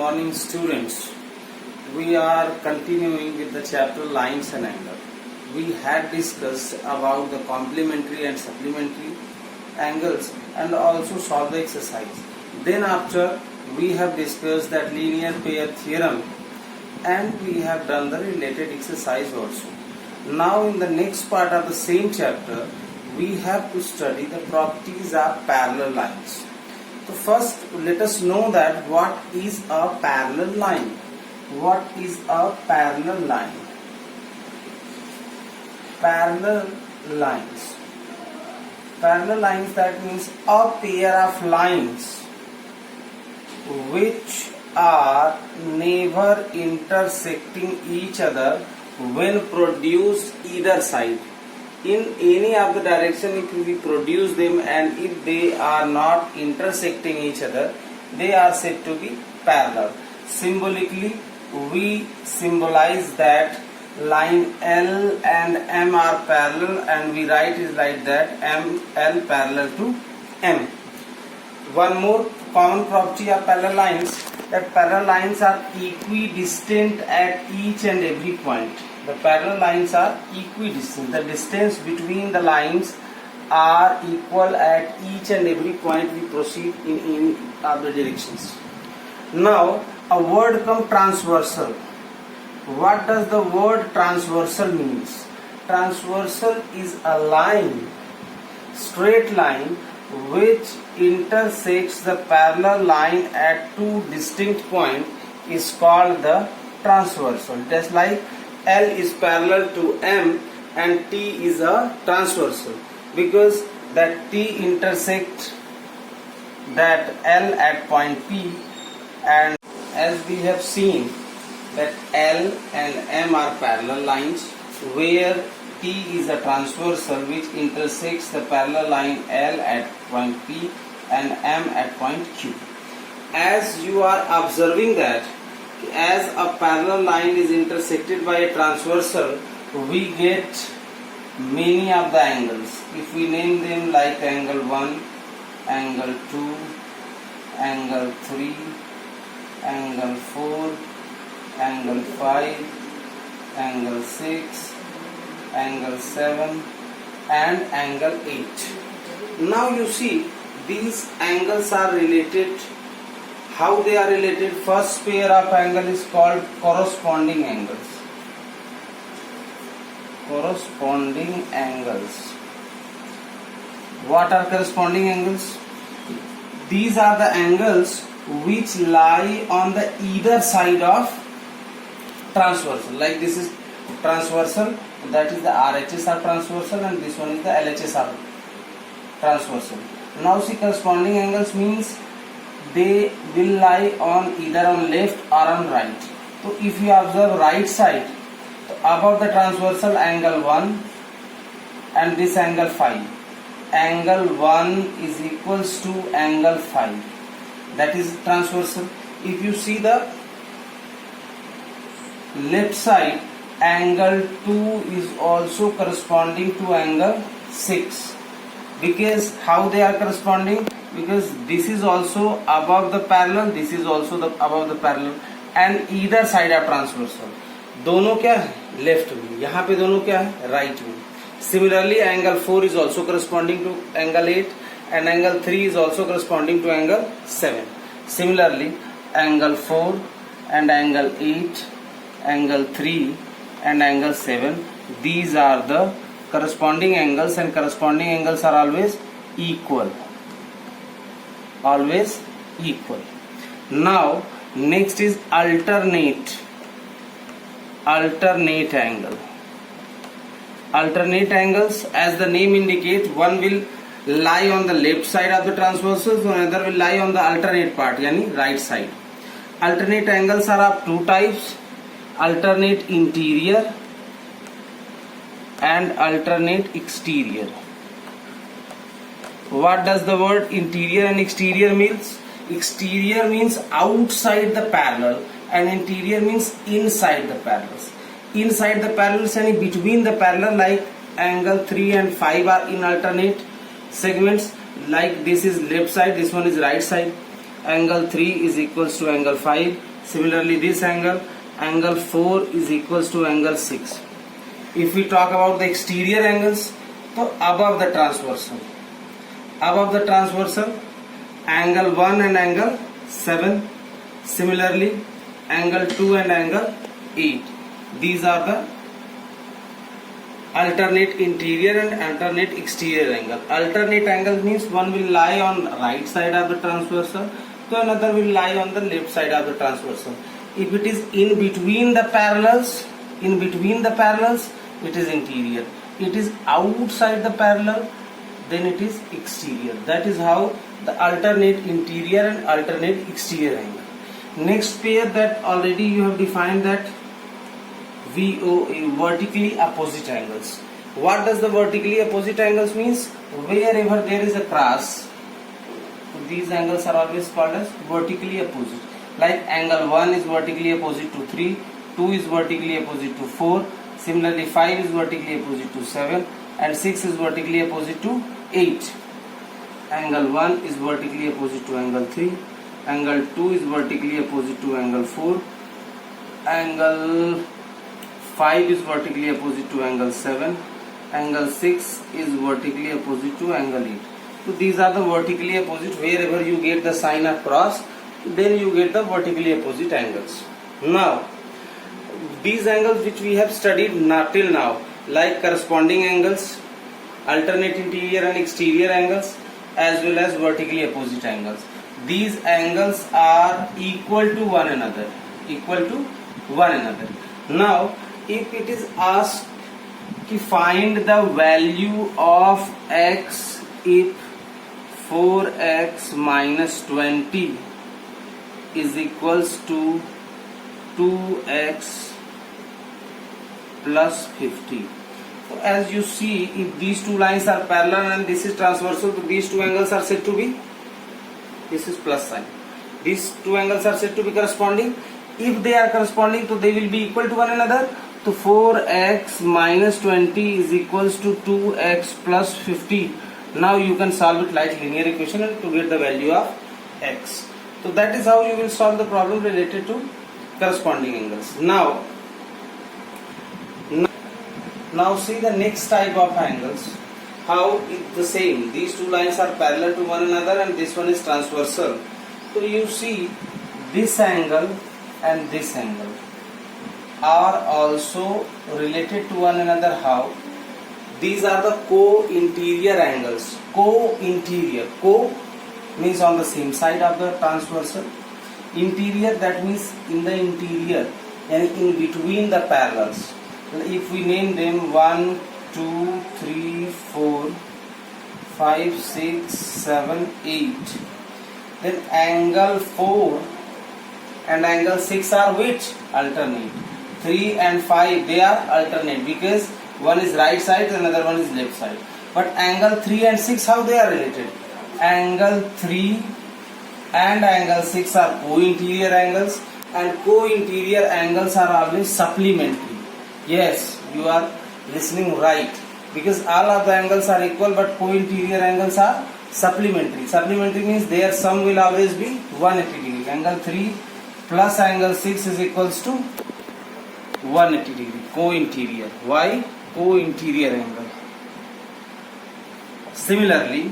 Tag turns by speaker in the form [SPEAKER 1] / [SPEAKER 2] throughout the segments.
[SPEAKER 1] morning, students. We are continuing with the chapter lines and angle. We had discussed about the complementary and supplementary angles and also solved the exercise. Then after we have discussed that linear pair theorem and we have done the related exercise also. Now in the next part of the same chapter we have to study the properties of parallel lines. So first let us know that what is a parallel line. What is a parallel line? Parallel lines. Parallel lines, that means a pair of lines which are never intersecting each other when produced either side. In any of the direction if we produce them and if they are not intersecting each other, they are said to be parallel. Symbolically we symbolize that line L and M are parallel and we write it like that, L parallel to M. One more common property of parallel lines, that parallel lines are equidistant at each and every point. The parallel lines are equidistant. The distance between the lines are equal at each and every point we proceed in any of the directions. Now a word comes transversal. What does the word transversal means? Transversal is a line, straight line, which intersects the parallel line at two distinct points is called the transversal. Just like L is parallel to M and T is a transversal because that T intersects that L at point P, and as we have seen that L and M are parallel lines where T is a transversal which intersects the parallel line L at point P and M at point Q. As you are observing that as a parallel line is intersected by a transversal, we get many of the angles. If we name them like angle 1, angle 2, angle 3, angle 4, angle 5, angle 6, angle 7 and angle 8. Now you see these angles are related. How they are related? First pair of angle is called corresponding angles. Corresponding angles. What are corresponding angles? These are the angles which lie on the either side of transversal. Like this is transversal, that is the RHS are transversal and this one is the LHS are transversal. Now see, corresponding angles means they will lie on either on left or on right. So if you observe right side, so above the transversal angle 1 and this angle 5. Angle 1 is equals to angle 5. That is transversal. If you see the left side, angle 2 is also corresponding to angle 6. Because how they are corresponding? Because this is also above the parallel, this is also the above the parallel and either side are transversal. दोनों क्या है? Left में. यहाँ पे दोनों क्या है? Right में. Similarly, angle 4 is also corresponding to angle 8 and angle 3 is also corresponding to angle 7. Similarly, angle 4 and angle 8, angle 3 and angle 7, these are the corresponding angles and corresponding angles are always equal. Always equal. Now next is alternate angle. Alternate angles, as the name indicates, one will lie on the left side of the transversal, so another will lie on the alternate part, yani right side. Alternate angles are of two types: alternate interior and alternate exterior. What does the word interior and exterior means? Exterior means outside the parallel and interior means inside the parallels. Inside the parallels and between the parallel, like angle 3 and 5 are in alternate segments. Like this is left side, this one is right side. Angle 3 is equals to angle 5 Similarly, this angle 4 is equals to angle 6. If we talk about the exterior angles, so above the transversal, angle 1 and angle 7. Similarly, angle 2 and angle 8. These are the alternate interior and alternate exterior angle. Alternate angle means one will lie on right side of the transversal, so another will lie on the left side of the transversal. If it is in between the parallels, it is interior. It is outside the parallel, then it is exterior. That is how the alternate interior and alternate exterior angle. Next pair that already you have defined, that VOA, vertically opposite angles. What does the vertically opposite angles means? Wherever there is a cross, these angles are always called as vertically opposite. Like angle 1 is vertically opposite to 3, 2 is vertically opposite to 4, similarly 5 is vertically opposite to 7, and 6 is vertically opposite to 8. Angle 1 is vertically opposite to angle 3, angle 2 is vertically opposite to angle 4, angle 5 is vertically opposite to angle 7, angle 6 is vertically opposite to angle 8. So these are the vertically opposite. Wherever you get the sign of cross, then you get the vertically opposite angles. Now, these angles which we have studied till now, like corresponding angles, alternate interior and exterior angles, as well as vertically opposite angles. These angles are equal to one another. Now, if it is asked to find the value of x if 4x minus 20 is equals to 2x plus 50. So as you see, if these two lines are parallel and this is transversal, so these two angles are said to be, this is plus sign, these two angles are said to be corresponding. If they are corresponding, so they will be equal to one another. So 4x minus 20 is equals to 2x plus 50. Now you can solve it like linear equation to get the value of x. So that is how you will solve the problem related to corresponding angles. Now see the next type of angles. How it's the same. These two lines are parallel to one another and this one is transversal. So you see this angle and this angle are also related to one another. How? These are the co-interior angles. Co-interior. Co means on the same side of the transversal. Interior, that means in the interior and in between the parallels. If we name them 1, 2, 3, 4, 5, 6, 7, 8, then angle 4 and angle 6 are which? Alternate. 3 and 5, they are alternate because one is right side and another one is left side. But angle 3 and 6, how they are related? Angle 3 and angle 6 are co-interior angles, and co-interior angles are always supplementary. Yes, you are listening right, because all of the angles are equal but co-interior angles are supplementary. Supplementary means their sum will always be 180 degree. Angle 3 plus angle 6 is equals to 180 degree. Co-interior. Why? Co-interior angle. Similarly,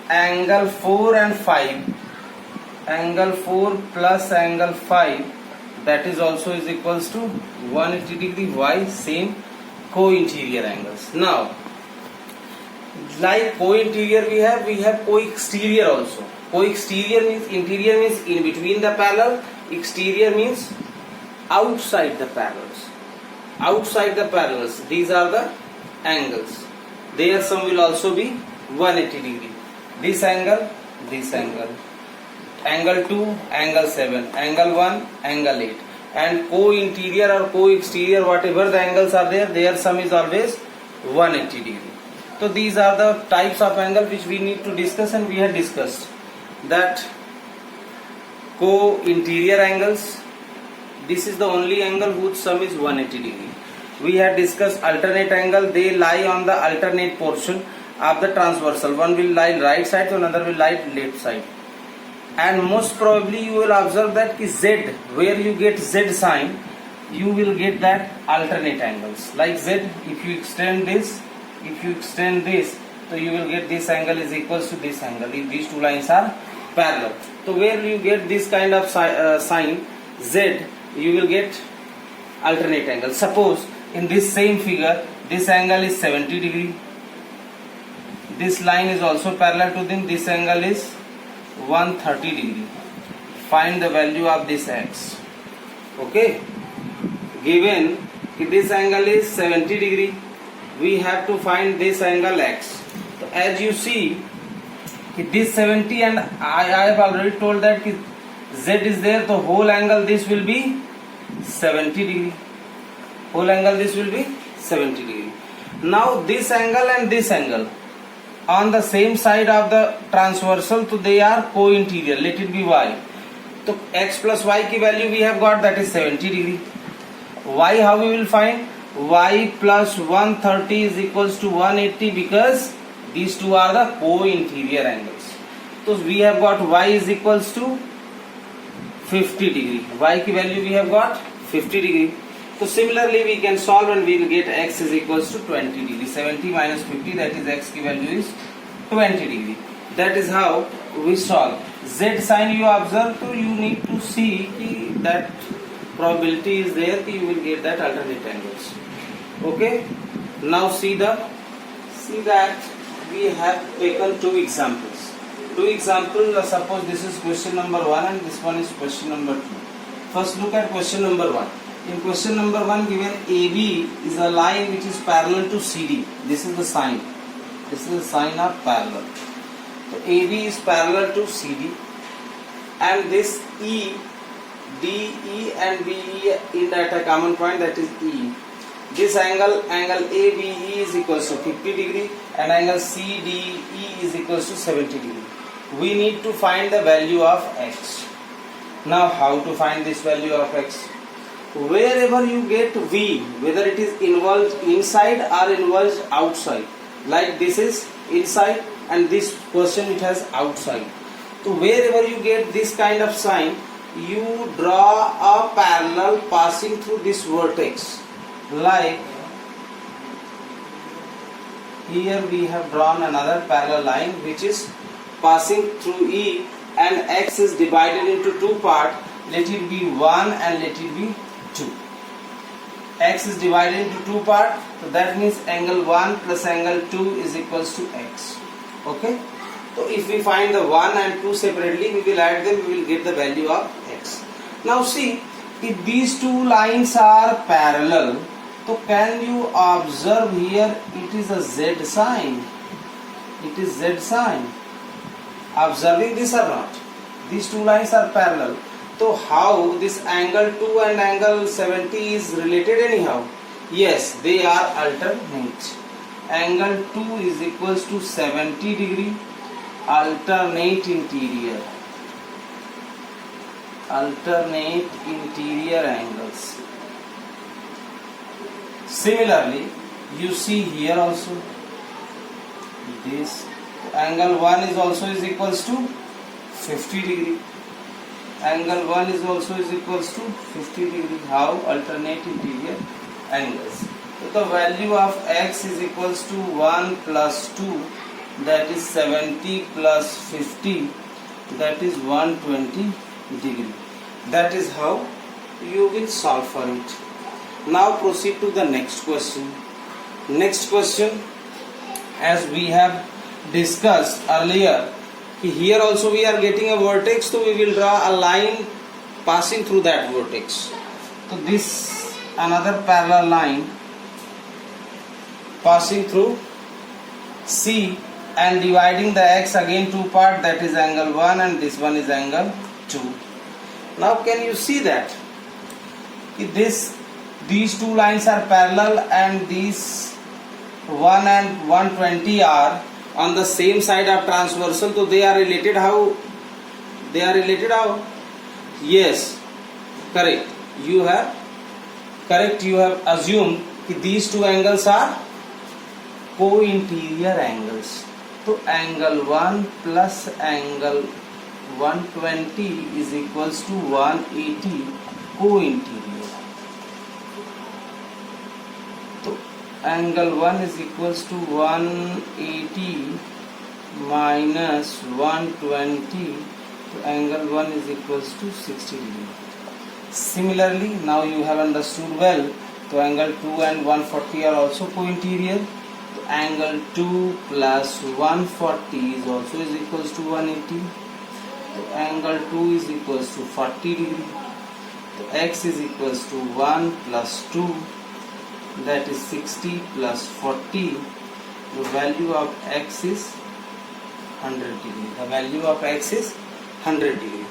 [SPEAKER 1] angle 4 and 5, angle 4 plus angle 5, that is also is equals to 180 degree. Why? Same co-interior angles. Now, like co-interior we have co-exterior also. Co-exterior means, interior means in between the parallel, exterior means outside the parallels. Outside the parallels, these are the angles. Their sum will also be 180 degree. This angle, angle 2, angle 7, angle 1, angle 8, and co-interior or co-exterior, whatever the angles are there, their sum is always 180 degree. So these are the types of angle which we need to discuss, and we have discussed that co-interior angles, this is the only angle whose sum is 180 degree. We have discussed alternate angle, they lie on the alternate portion of the transversal. One will lie right side, so another will lie left side. and most probably you will observe that ki Z, where you get Z sign, you will get that alternate angles. Like Z, if you extend this, so you will get this angle is equals to this angle if these two lines are parallel. So where you get this kind of sign Z, you will get alternate angle. Suppose in this same figure, this angle is 70 degree. This line is also parallel to them. This angle is 130 degree. Find the value of this x. Okay. Given this angle is 70 degree, we have to find this angle x. So as you see, this 70, and I have already told that z is there, the whole angle this will be 70 degree. Whole angle this will be 70 degree. Now this angle and this angle on the same side of the transversal, so they are co-interior. Let it be y. So x plus y की value we have got, that is 70 degree. Y how we will find? Y plus 130 is equals to 180, because these two are the co-interior angles. So we have got y is equals to 50 degree. Y की value we have got 50 degree. So similarly we can solve and we will get x is equals to 20 degree. 70 minus 50, that is x की value is 20 degree. That is how we solve. Z sign you observe, so you need to see ki that probability is there ki you will get that alternate angles. Okay. Now see that we have taken two examples. Suppose this is question number 1 and this one is question number 2. First look at question number 1. In question number 1 given AB is a line which is parallel to CD. This is the sign. This is the sign of parallel. So AB is parallel to CD, and this E, DE and BE end at a common point, that is E. This angle ABE is equals to 50 degree and angle CDE is equals to 70 degree. We need to find the value of x. Now how to find this value of x? Wherever you get V, whether it is involved inside or involved outside, like this is inside and this question it has outside. So wherever you get this kind of sign, you draw a parallel passing through this vertex. Like here we have drawn another parallel line which is passing through E, and x is divided into two parts. Let it be 1 and let it be 2. X is divided into two parts, so that means angle 1 plus angle 2 is equals to x. Okay. So if we find the 1 and 2 separately, we will add them, we will get the value of x. Now see, if these two lines are parallel, so can you observe here it is a z sign. It is z sign. Observing this or not? These two lines are parallel. So how this angle 2 and angle 70 is related anyhow? Yes, they are alternate. Angle 2 is equals to 70 degree, alternate interior. Alternate interior angles. Similarly, you see here also this angle 1 is also is equals to 50 degree. Angle 1 is also is equals to 50 degree. How? Alternate interior angles. So the value of x is equals to 1 plus 2, that is 70 plus 50, that is 120 degree. That is how you will solve for it. Now proceed to the next question. Next question, as we have discussed earlier, here also we are getting a vertex, so we will draw a line passing through that vertex. So this another parallel line passing through C and dividing the x again two part, that is angle 1 and this one is angle 2. Now can you see that these two lines are parallel and these 1 and 120 are on the same side of transversal, so they are related. How they are related? How? Yes, correct. You have assumed that these two angles are co-interior angles. So angle 1 plus angle 120 is equals to 180 co-interior. तो angle 1 is equals to 180 minus 120. So angle 1 is equals to 60 degree. Similarly, now you have understood well. So angle 2 and 140 are also co-interior. So angle 2 plus 140 is also is equals to 180. So angle 2 is equals to 40 degree. So x is equals to 1 plus 2, that is 60 plus 40. The value of x is 100 degree. The value of x is 100 degree.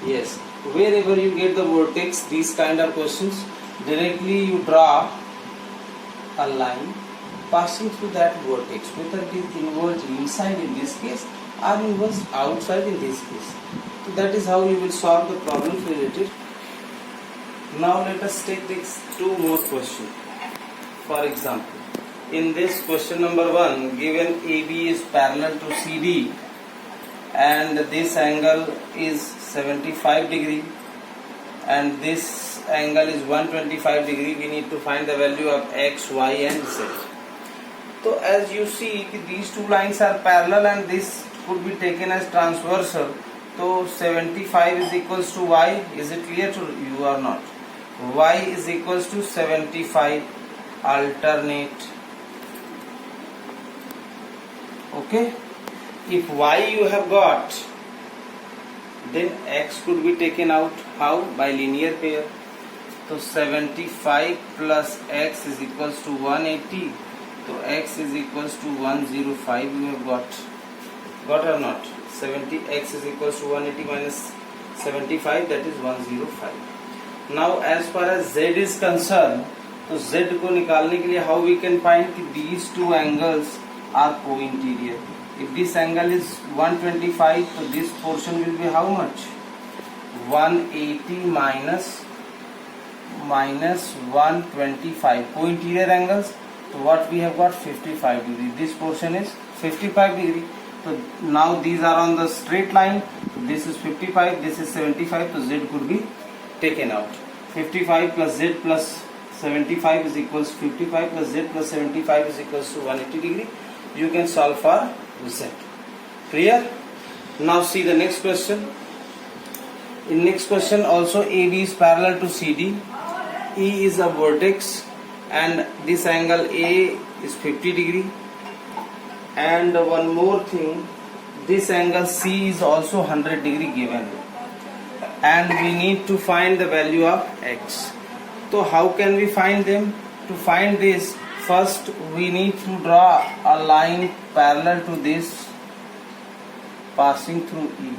[SPEAKER 1] Yes, wherever you get the vortex, these kind of questions, directly you draw a line passing through that vortex, whether it is inverse inside in this case or inverse outside in this case. So that is how you will solve the problems related. Now let us take these two more questions. For example, in this question number 1, given AB is parallel to CD and this angle is 75 degree and this angle is 125 degree, we need to find the value of x, y and z. So as you see, these two lines are parallel and this could be taken as transversal. So 75 is equals to y. Is it clear to you or not? Y is equals to 75 alternate. Okay. If y you have got, then x could be taken out. How? By linear pair. So 75 plus x is equals to 180. So x is equals to 105. You have got or not? 70x is equals to 180 minus 75, that is 105. Now as far as z is concerned, तो z को निकालने के लिए how we can find कि these two angles are co-interior. If this angle is 125, so this portion will be how much? 180 minus 125. Co-interior angles. So what we have got? 55 degree. This portion is 55 degree. So now these are on the straight line. So this is 55. This is 75. So z could be taken out. 55 plus z plus 75 is equals 55 plus z plus 75 is equals to 180 degree. You can solve for z. Clear? Now see the next question. In next question also AB is parallel to CD. E is a vertex and this angle A is 50 degree. And one more thing, this angle C is also 100 degree given. And we need to find the value of x. So how can we find them? To find this, first we need to draw a line parallel to this passing through E.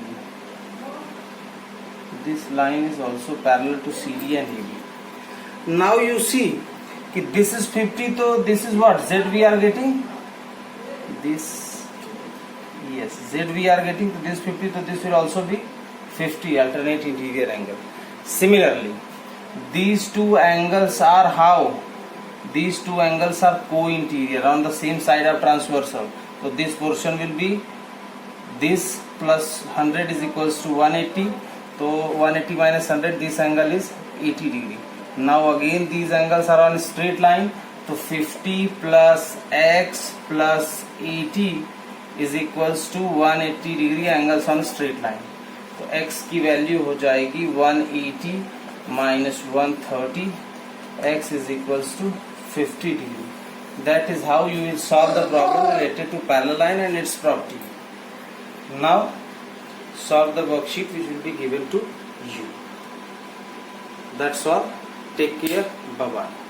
[SPEAKER 1] This line is also parallel to CD and AB. Now you see, this is 50, so this is what? Z we are getting? This, yes, Z we are getting, to this 50, so this will also be 50, alternate interior angle. Similarly, these two angles are how? These two angles are co-interior on the same side of transversal. So this portion will be this plus 100 is equals to 180. So 180 minus 100, this angle is 80 degree. Now again these angles are on straight line. So 50 plus x plus 80 is equals to 180 degree angles on straight line. तो x की value हो जाएगी 180 minus 130. X is equals to 50 degree. That is how you will solve the problem related to parallel line and its property. Now solve the worksheet which will be given to you. That's all. Take care. Bye bye.